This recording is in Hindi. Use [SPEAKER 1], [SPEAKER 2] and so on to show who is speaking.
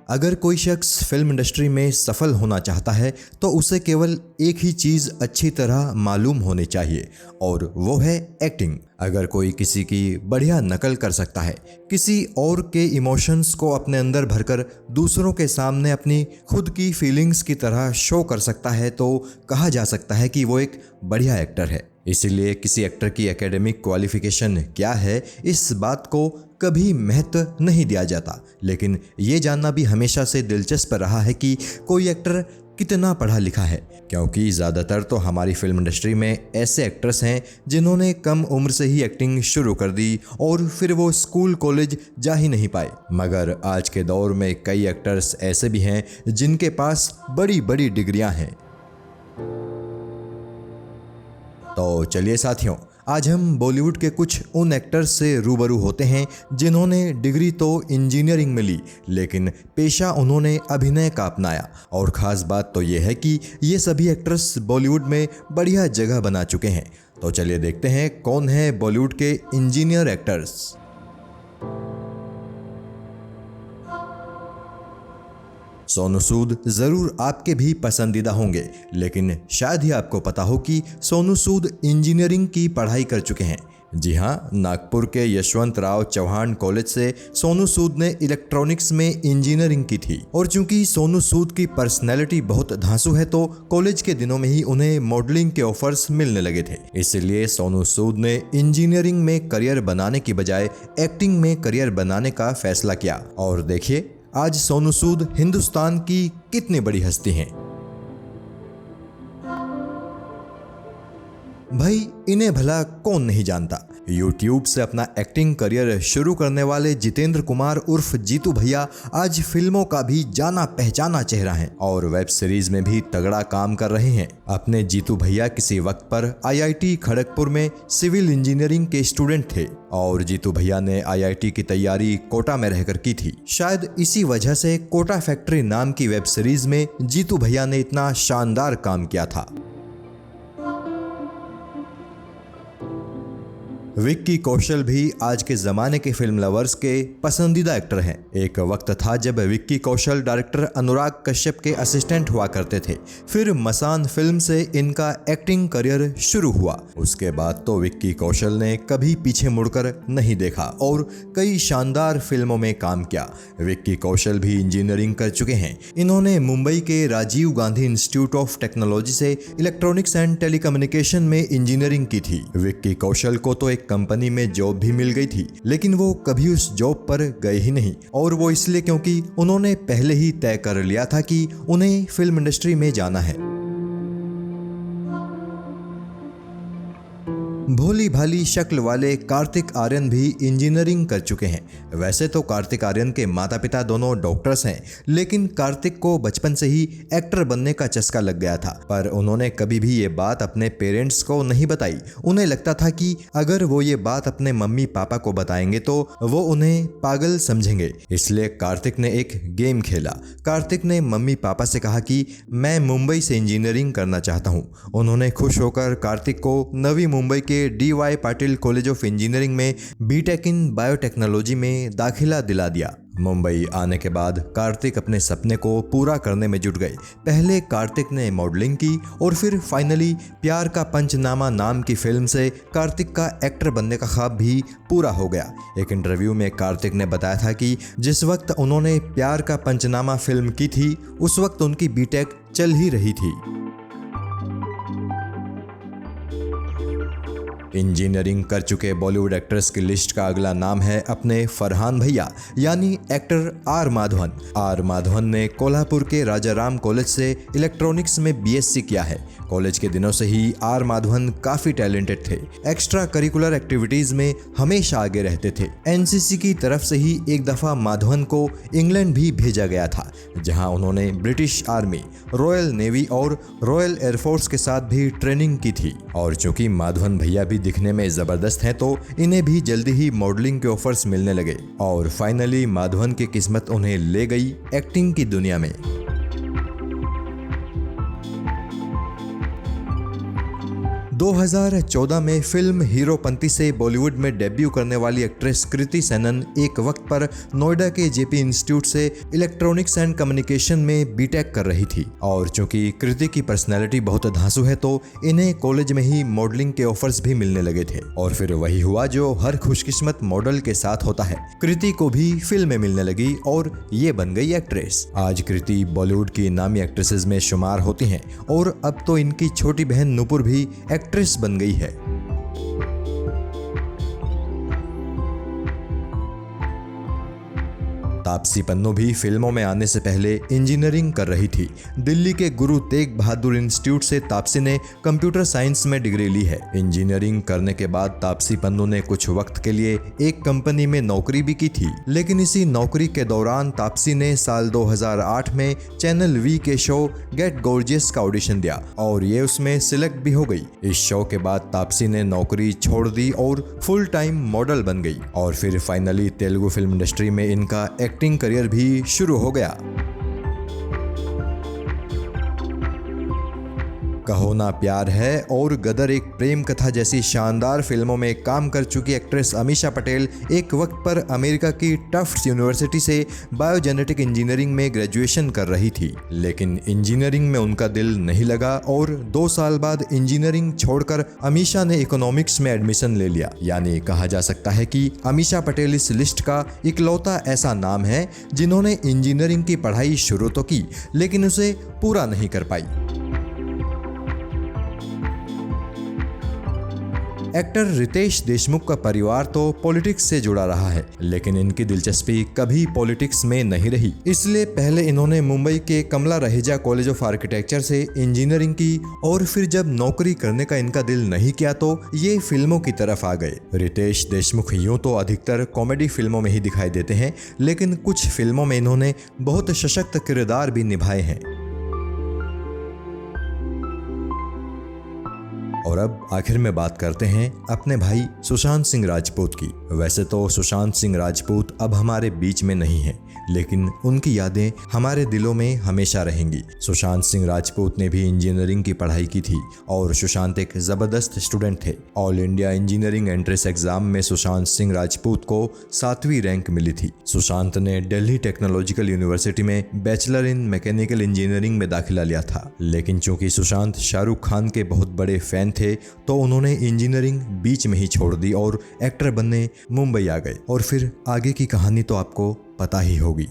[SPEAKER 1] अगर कोई शख्स फिल्म इंडस्ट्री में सफल होना चाहता है तो उसे केवल एक ही चीज़ अच्छी तरह मालूम होनी चाहिए और वो है एक्टिंग। अगर कोई किसी की बढ़िया नकल कर सकता है, किसी और के इमोशंस को अपने अंदर भरकर दूसरों के सामने अपनी खुद की फीलिंग्स की तरह शो कर सकता है तो कहा जा सकता है कि वो एक बढ़िया एक्टर है। इसीलिए किसी एक्टर की एकेडमिक क्वालिफिकेशन क्या है इस बात को कभी महत्व नहीं दिया जाता, लेकिन ये जानना भी हमेशा से दिलचस्प रहा है कि कोई एक्टर कितना पढ़ा लिखा है, क्योंकि ज़्यादातर तो हमारी फिल्म इंडस्ट्री में ऐसे एक्टर्स हैं जिन्होंने कम उम्र से ही एक्टिंग शुरू कर दी और फिर वो स्कूल कॉलेज जा ही नहीं पाए। मगर आज के दौर में कई एक्टर्स ऐसे भी हैं जिनके पास बड़ी बड़ी डिग्रियां हैं। तो चलिए साथियों, आज हम बॉलीवुड के कुछ उन एक्टर्स से रूबरू होते हैं जिन्होंने डिग्री तो इंजीनियरिंग में ली, लेकिन पेशा उन्होंने अभिनय का अपनाया। और ख़ास बात तो ये है कि ये सभी एक्टर्स बॉलीवुड में बढ़िया जगह बना चुके हैं। तो चलिए देखते हैं कौन है बॉलीवुड के इंजीनियर एक्टर्स। सोनू सूद ज़रूर आपके भी पसंदीदा होंगे, लेकिन शायद ही आपको पता हो कि सोनू सूद इंजीनियरिंग की पढ़ाई कर चुके हैं। जी हाँ, नागपुर के यशवंतराव चौहान कॉलेज से सोनू सूद ने इलेक्ट्रॉनिक्स में इंजीनियरिंग की थी। और चूंकि सोनू सूद की पर्सनैलिटी बहुत धांसू है तो कॉलेज के दिनों में ही उन्हें मॉडलिंग के ऑफर्स मिलने लगे थे। इसलिए सोनू सूद ने इंजीनियरिंग में करियर बनाने की बजाय एक्टिंग में करियर बनाने का फैसला किया। और देखिए आज सोनू सूद हिंदुस्तान की कितनी बड़ी हस्ती हैं। भाई इन्हें भला कौन नहीं जानता। YouTube से अपना एक्टिंग करियर शुरू करने वाले जितेंद्र कुमार उर्फ जीतू भैया आज फिल्मों का भी जाना पहचाना चेहरा हैं और वेब सीरीज में भी तगड़ा काम कर रहे हैं। अपने जीतू भैया किसी वक्त पर IIT खड़गपुर में सिविल इंजीनियरिंग के स्टूडेंट थे और जीतू भैया ने IIT की तैयारी कोटा में रहकर की थी। शायद इसी वजह से कोटा फैक्ट्री नाम की वेब सीरीज में जीतू भैया ने इतना शानदार काम किया था। विक्की कौशल भी आज के ज़माने के फिल्म लवर्स के पसंदीदा एक्टर हैं। एक वक्त था जब विक्की कौशल डायरेक्टर अनुराग कश्यप के असिस्टेंट हुआ करते थे। फिर मसान फिल्म से इनका एक्टिंग करियर शुरू हुआ। उसके बाद तो विक्की कौशल ने कभी पीछे मुड़कर नहीं देखा और कई शानदार फिल्मों में काम किया। विक्की कौशल भी इंजीनियरिंग कर चुके हैं। इन्होंने मुंबई के Rajiv Gandhi Institute of Technology से इलेक्ट्रॉनिक्स एंड टेलीकम्युनिकेशन में इंजीनियरिंग की थी। विक्की कौशल को तो एक कंपनी में जॉब भी मिल गई थी, लेकिन वो कभी उस जॉब पर गए ही नहीं। और वो इसलिए क्योंकि उन्होंने पहले ही तय कर लिया था कि उन्हें फिल्म इंडस्ट्री में जाना है। भोली भाली शक्ल वाले कार्तिक आर्यन भी इंजीनियरिंग कर चुके हैं। वैसे तो कार्तिक आर्यन के माता पिता दोनों डॉक्टर्स हैं, लेकिन कार्तिक को बचपन से ही एक्टर बनने का चस्का लग गया था। पर उन्होंने कभी भी ये बात अपने पेरेंट्स को नहीं बताई। उन्हें लगता था कि अगर वो ये बात अपने मम्मी पापा को बताएंगे तो वो उन्हें पागल समझेंगे। इसलिए कार्तिक ने एक गेम खेला। कार्तिक ने मम्मी पापा से कहा कि मैं मुंबई से इंजीनियरिंग करना चाहता हूँ। उन्होंने खुश होकर कार्तिक को नवी मुंबई के DY Patil college of engineering में बीटेक इन बायोटेक्नोलॉजी में दाखिला दिला दिया। मुंबई आने के बाद कार्तिक अपने सपने को पूरा करने में जुट गए। पहले कार्तिक ने मॉडलिंग की और फिर फाइनली प्यार का पंचनामा नाम की फिल्म से कार्तिक का एक्टर बनने का ख्वाब भी पूरा हो गया। एक इंटरव्यू में कार्तिक ने बताया था कि जिस वक्त उन्होंने प्यार का पंचनामा फिल्म की थी उस वक्त उनकी बीटेक चल ही रही थी। इंजीनियरिंग कर चुके बॉलीवुड एक्टर्स की लिस्ट का अगला नाम है अपने फरहान भैया, यानी एक्टर आर माधवन। आर माधवन ने कोल्हापुर के राजाराम कॉलेज से इलेक्ट्रॉनिक्स में BSc किया है। कॉलेज के दिनों से ही आर माधवन काफ़ी टैलेंटेड थे। एक्स्ट्रा करिकुलर एक्टिविटीज़ में हमेशा आगे रहते थे। NCC की तरफ से ही एक दफ़ा माधवन को इंग्लैंड भी भेजा गया था, जहां उन्होंने ब्रिटिश आर्मी, रॉयल नेवी और रॉयल एयरफोर्स के साथ भी ट्रेनिंग की थी। और चूंकि माधवन भैया भी दिखने में ज़बरदस्त हैं तो इन्हें भी जल्दी ही मॉडलिंग के ऑफर्स मिलने लगे और फाइनली माधवन की किस्मत उन्हें ले गई एक्टिंग की दुनिया में। 2014 में फिल्म हीरोपंती से बॉलीवुड में डेब्यू करने वाली एक्ट्रेस कृति सेनन एक वक्त पर नोएडा के जेपी इंस्टीट्यूट से इलेक्ट्रॉनिक्स एंड कम्युनिकेशन में बीटेक कर रही थी। और चूंकि कृति की पर्सनैलिटी बहुत धांसू है तो इन्हें कॉलेज में ही मॉडलिंग के ऑफर्स भी मिलने लगे थे। और फिर वही हुआ जो हर खुशकिस्मत मॉडल के साथ होता है, कृति को भी फिल्में मिलने लगी और ये बन गई एक्ट्रेस। आज कृति बॉलीवुड की नामी एक्ट्रेसेस में शुमार होती हैं और अब तो इनकी छोटी बहन नुपुर भी एक्ट्रेस बन गई है। तापसी पन्नू भी फिल्मों में आने से पहले इंजीनियरिंग कर रही थी। दिल्ली के गुरु तेग बहादुर इंस्टीट्यूट से तापसी ने कंप्यूटर साइंस में डिग्री ली है। इंजीनियरिंग करने के बाद तापसी पन्नू ने कुछ वक्त के लिए एक कंपनी में नौकरी भी की थी, लेकिन इसी नौकरी के दौरान तापसी ने साल 2008 में चैनल वी के शो गेट गॉर्जियस का ऑडिशन दिया और ये उसमें सिलेक्ट भी हो गई। इस शो के बाद तापसी ने नौकरी छोड़ दी और फुल टाइम मॉडल बन गई और फिर फाइनली तेलुगु फिल्म इंडस्ट्री में इनका एक्टिंग करियर भी शुरू हो गया। कहो ना प्यार है और गदर एक प्रेम कथा जैसी शानदार फिल्मों में काम कर चुकी एक्ट्रेस अमीषा पटेल एक वक्त पर अमेरिका की टफ्ट्स यूनिवर्सिटी से बायोजेनेटिक इंजीनियरिंग में ग्रेजुएशन कर रही थी, लेकिन इंजीनियरिंग में उनका दिल नहीं लगा और 2 साल बाद इंजीनियरिंग छोड़कर अमीषा ने इकोनॉमिक्स में एडमिशन ले लिया। यानी कहा जा सकता है कि अमीषा पटेल इस लिस्ट का इकलौता ऐसा नाम है जिन्होंने इंजीनियरिंग की पढ़ाई शुरू तो की लेकिन उसे पूरा नहीं कर पाई। एक्टर रितेश देशमुख का परिवार तो पॉलिटिक्स से जुड़ा रहा है, लेकिन इनकी दिलचस्पी कभी पॉलिटिक्स में नहीं रही। इसलिए पहले इन्होंने मुंबई के Kamala Raheja college of architecture से इंजीनियरिंग की और फिर जब नौकरी करने का इनका दिल नहीं किया तो ये फिल्मों की तरफ आ गए। रितेश देशमुख यूं तो अधिकतर कॉमेडी फिल्मों में ही दिखाई देते हैं, लेकिन कुछ फिल्मों में इन्होंने बहुत सशक्त किरदार भी निभाए हैं। और अब आखिर में बात करते हैं अपने भाई सुशांत सिंह राजपूत की। वैसे तो सुशांत सिंह राजपूत अब हमारे बीच में नहीं है, लेकिन उनकी यादें हमारे दिलों में हमेशा रहेंगी। सुशांत सिंह राजपूत ने भी इंजीनियरिंग की पढ़ाई की थी और सुशांत एक जबरदस्त स्टूडेंट थे। All India engineering entrance exam में सुशांत सिंह राजपूत को 7वीं रैंक मिली थी। सुशांत ने दिल्ली टेक्नोलॉजिकल यूनिवर्सिटी में बैचलर इन मैकेनिकल इंजीनियरिंग में दाखिला लिया था, लेकिन चूंकि सुशांत शाहरुख खान के बहुत बड़े फैन थे तो उन्होंने इंजीनियरिंग बीच में ही छोड़ दी और एक्टर बनने मुंबई आ गए। और फिर आगे की कहानी तो आपको पता ही होगी।